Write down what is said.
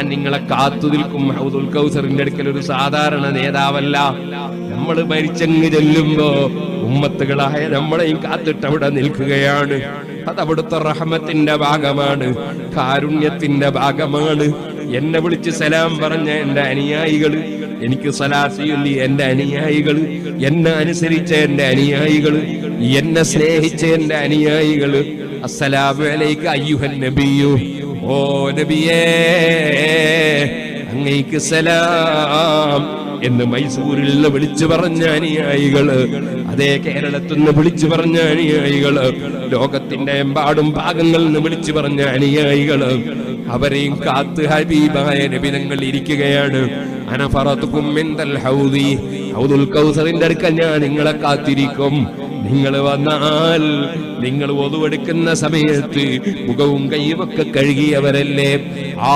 ഞാൻ നിങ്ങളെ കാത്തു നിൽക്കും. ഹൗദുൽ കൗസറിന്റെ അടുക്കൽ ഒരു സാധാരണ നേതാവല്ല. നമ്മൾ മരിച്ചങ്ങ് ചെല്ലുമ്പോ ഉമ്മത്തുകളായ നമ്മളെയും കാത്തിട്ട് അവിടെ നിൽക്കുകയാണ്. അതവിടുത്തെ റഹ്മത്തിന്റെ ഭാഗമാണ്, കാരുണ്യത്തിന്റെ ഭാഗമാണ്. എന്നെ വിളിച്ച് സലാം പറഞ്ഞ എന്റെ അനുയായികള്, എനിക്ക് സലാത്ത് ചൊല്ലി എന്റെ അനുയായികള്, എന്നെ അനുസരിച്ച എന്റെ അനുയായികള്, എന്നെ സ്നേഹിച്ച എന്റെ അനുയായികള്, അസ്സലാമു അലൈക അയ്യുഹൻ നബിയു, ഓ നബിയേ അങ്ങേക്ക് സലാം എന്ന് മൈസൂരിൽ നിന്ന് വിളിച്ചു പറഞ്ഞ അനുയായികള്, അതേ കേരളത്തിൽ നിന്ന് വിളിച്ചു പറഞ്ഞ അനുയായികള്, ലോകത്തിന്റെ എമ്പാടും ഭാഗങ്ങളിൽ നിന്ന് വിളിച്ചു പറഞ്ഞ അനുയായികള്, അവരെയും കാത്ത് ഹബീബായ നബി തങ്ങൾ ഇരിക്കുകയാണ്. അനഫറതുകും മിൻദൽ ഹൗദി, ഹൗദുൽ കൗസറിന്റെ അടുക്കൽ ഞാൻ നിങ്ങളെ കാത്തിരിക്കും. നിങ്ങൾ വന്നാൽ നിങ്ങൾ ഒതുവെടുക്കുന്ന സമയത്ത് മുഖവും കൈയുമൊക്കെ കഴുകിയവരല്ലേ? ആ